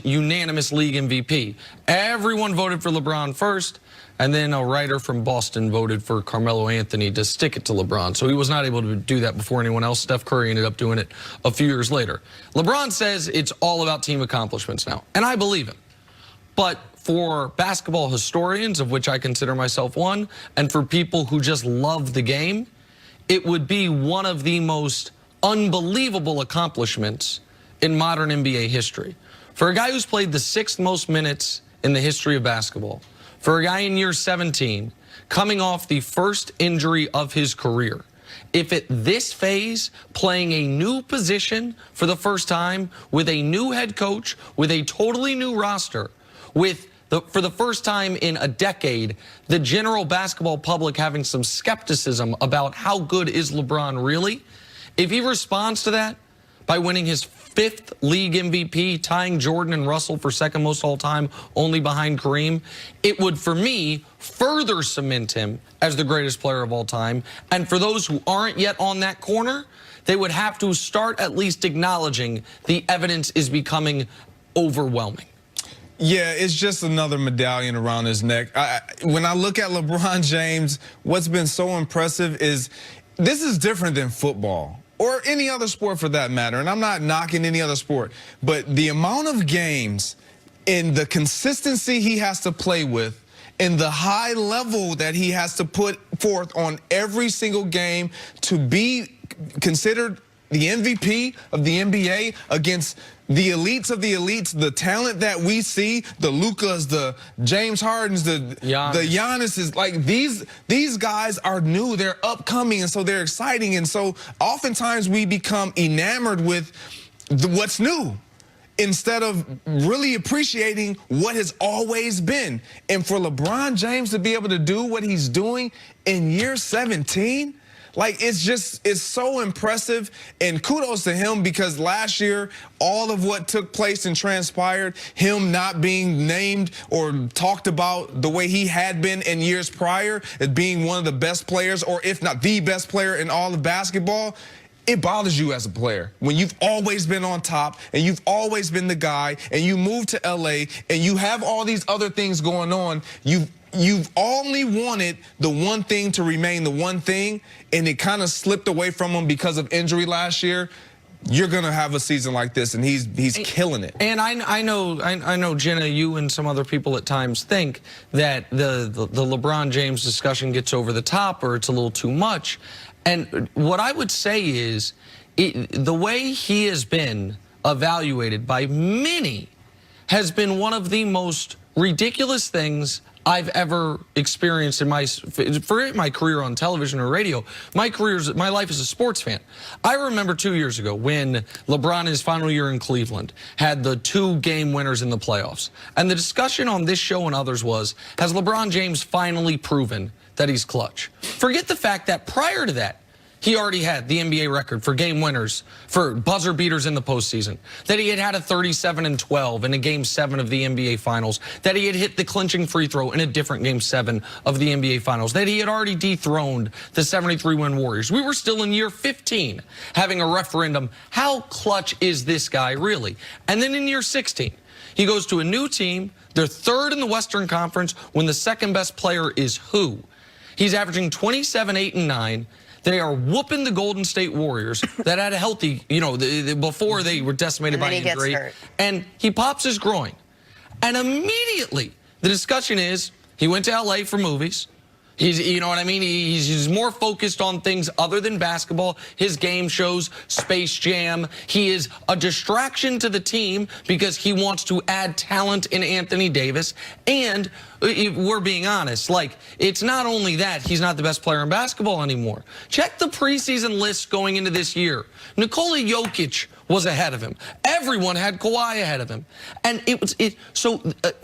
unanimous league MVP. Everyone voted for LeBron first, and then a writer from Boston voted for Carmelo Anthony to stick it to LeBron. So he was not able to do that before anyone else. Steph Curry ended up doing it a few years later. LeBron says it's all about team accomplishments now, and I believe him. But for basketball historians, of which I consider myself one, and for people who just love the game, it would be one of the most unbelievable accomplishments in modern NBA history. For a guy who's played the 6th most minutes in the history of basketball, for a guy in year 17, coming off the first injury of his career, if at this phase, playing a new position for the first time, with a new head coach, with a totally new roster, for the first time in a decade, the general basketball public having some skepticism about how good is LeBron really, if he responds to that by winning his 5th league MVP, tying Jordan and Russell for 2nd most all time, only behind Kareem, it would, for me, further cement him as the greatest player of all time. And for those who aren't yet on that corner, they would have to start at least acknowledging the evidence is becoming overwhelming. Yeah, it's just another medallion around his neck. When I look at LeBron James, what's been so impressive is this is different than football or any other sport for that matter. And I'm not knocking any other sport, but the amount of games and the consistency he has to play with and the high level that he has to put forth on every single game to be considered the MVP of the NBA against the elites of the elites, the talent that we see, the Lukas, the James Hardens, the Giannis, like these guys are new, they're upcoming, and so they're exciting. And so oftentimes we become enamored with what's new instead of really appreciating what has always been. And for LeBron James to be able to do what he's doing in year 17, like, it's so impressive, and kudos to him, because last year, all of what took place and transpired, him not being named or talked about the way he had been in years prior as being one of the best players, or if not the best player in all of basketball, it bothers you as a player when you've always been on top and you've always been the guy, and you move to LA and you have all these other things going on. You've only wanted the one thing to remain the one thing, and it kind of slipped away from him because of injury last year. You're going to have a season like this, and he's killing it. And I know, Jenna, you and some other people at times think that the LeBron James discussion gets over the top or it's a little too much. And what I would say is the way he has been evaluated by many has been one of the most ridiculous things I've ever experienced in my career on television or radio. My life as a sports fan. I remember 2 years ago when LeBron, in his final year in Cleveland, had the 2 game winners in the playoffs. And the discussion on this show and others was, has LeBron James finally proven that he's clutch? Forget the fact that prior to that, he already had the NBA record for game winners, for buzzer beaters in the postseason, that he had a 37-12 in a Game 7 of the NBA Finals, that he had hit the clinching free throw in a different Game 7 of the NBA Finals, that he had already dethroned the 73-win Warriors. We were still in year 15 having a referendum. How clutch is this guy really? And then in year 16, he goes to a new team. They're 3rd in the Western Conference when the 2nd best player is who? He's averaging 27, 8, and 9. They are whooping the Golden State Warriors that had a healthy, before they were decimated by injury. And he pops his groin. And immediately, the discussion is, he went to LA for movies. He's, you know what I mean? He's more focused on things other than basketball. His game shows, Space Jam. He is a distraction to the team because he wants to add talent in Anthony Davis. And we're being honest, like, it's not only that he's not the best player in basketball anymore. Check the preseason list going into this year. Nikola Jokic was ahead of him. Everyone had Kawhi ahead of him. And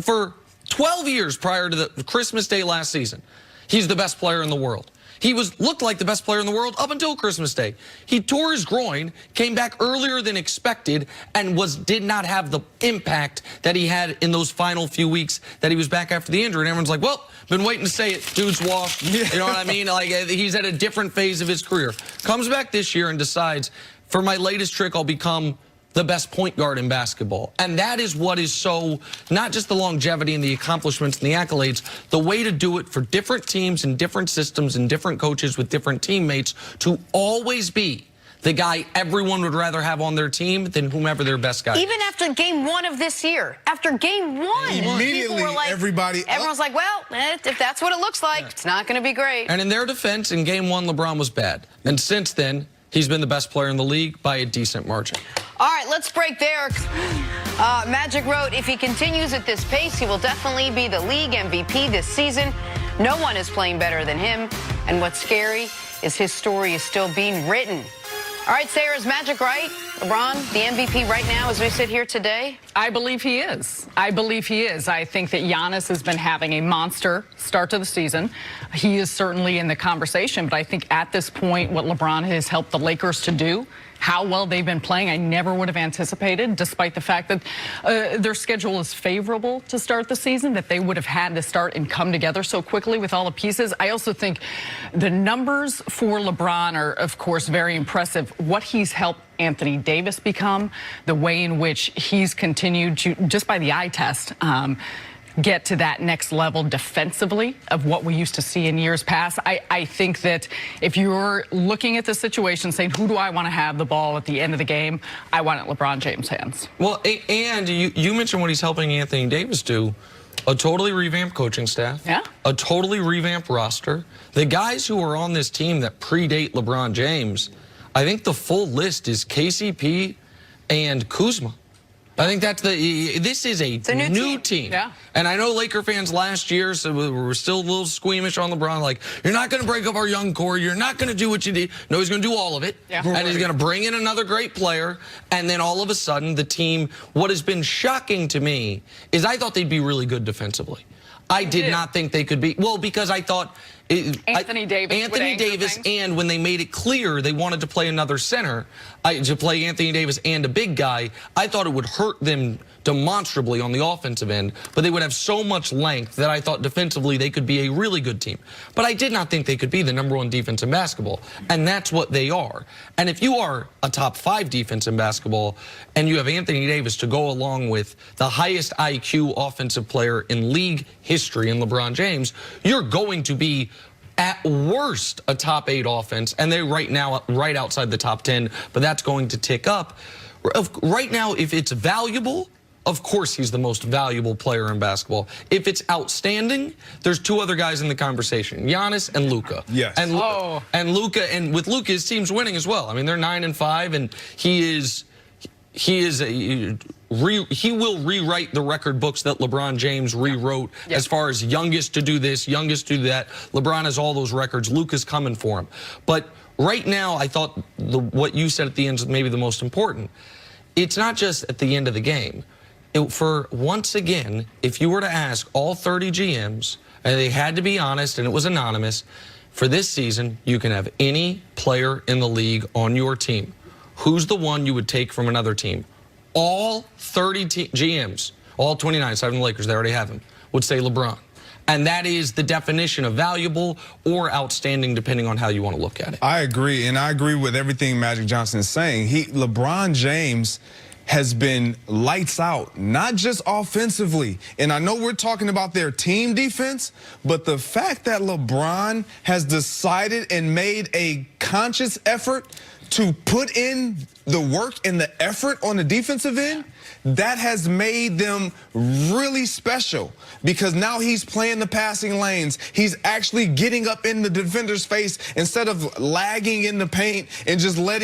for 12 years prior to the Christmas Day last season, he's the best player in the world. He looked like the best player in the world up until Christmas Day. He tore his groin, came back earlier than expected, and did not have the impact that he had in those final few weeks that he was back after the injury. And everyone's like, well, been waiting to say it. Dude's washed. You know what I mean? Like, he's at a different phase of his career. Comes back this year and decides, for my latest trick, I'll become the best point guard in basketball. And that is what is so, not just the longevity and the accomplishments and the accolades, the way to do it for different teams and different systems and different coaches with different teammates to always be the guy everyone would rather have on their team than whomever their best guy Even is. after game 1 of this year, after game 1, immediately were like, everyone's like, well, if that's what it looks like, it's not going to be great. And in their defense, in game 1, LeBron was bad. And since then, he's been the best player in the league by a decent margin. All right, let's break there. Magic wrote, if he continues at this pace, he will definitely be the league MVP this season. No one is playing better than him. And what's scary is his story is still being written. All right, Sarah, is Magic right? LeBron, the MVP right now as we sit here today? I believe he is. I believe he is. I think that Giannis has been having a monster start to the season. He is certainly in the conversation, but I think at this point, what LeBron has helped the Lakers to do, how well they've been playing, I never would have anticipated, despite the fact that their schedule is favorable to start the season, that they would have had to start and come together so quickly with all the pieces. I also think the numbers for LeBron are, of course, very impressive. What he's helped Anthony Davis become, the way in which he's continued to, just by the eye test, get to that next level defensively of what we used to see in years past. I think that if you're looking at the situation saying, who do I want to have the ball at the end of the game, I want it LeBron James' hands. Well, and you mentioned what he's helping Anthony Davis do. A totally revamped coaching staff. Yeah. A totally revamped roster. The guys who are on this team that predate LeBron James, I think the full list is KCP and Kuzma. I think that's this is a new team. Yeah. And I know Laker fans last year, so we were still a little squeamish on LeBron, like, you're not going to break up our young core. You're not going to do what you did. No, he's going to do all of it. Yeah. And he's going to bring in another great player. And then all of a sudden, the team, what has been shocking to me is I thought they'd be really good defensively. I did not think they could be. Well, because I thought Anthony Davis, and when they made it clear they wanted to play another center, to play Anthony Davis and a big guy, I thought it would hurt them demonstrably on the offensive end, but they would have so much length that I thought defensively they could be a really good team. But I did not think they could be the #1 defense in basketball, and that's what they are. And if you are a top 5 defense in basketball and you have Anthony Davis to go along with the highest IQ offensive player in league history in LeBron James, you're going to be at worst a top 8 offense, and they're right now right outside the top 10, but that's going to tick up. Right now, if it's valuable, of course he's the most valuable player in basketball. If it's outstanding, there's 2 other guys in the conversation, Giannis and Luka. Yes. And Luka, and with Luka, his team's winning as well. I mean, they're 9-5, and he will rewrite the record books that LeBron James rewrote as far as youngest to do this, youngest to do that. LeBron has all those records. Luka's coming for him. But right now, I thought what you said at the end is maybe the most important. It's not just at the end of the game. For once again, if you were to ask all 30 GMs, and they had to be honest, and it was anonymous, for this season, you can have any player in the league on your team. Who's the one you would take from another team? All 30 GMs, all 29, aside from the Lakers, they already have him, would say LeBron. And that is the definition of valuable or outstanding, depending on how you want to look at it. I agree, and I agree with everything Magic Johnson is saying. LeBron James has been lights out, not just offensively. And I know we're talking about their team defense, but the fact that LeBron has decided and made a conscious effort to put in the work and the effort on the defensive end, that has made them really special, because now he's playing the passing lanes. He's actually getting up in the defender's face instead of lagging in the paint and just letting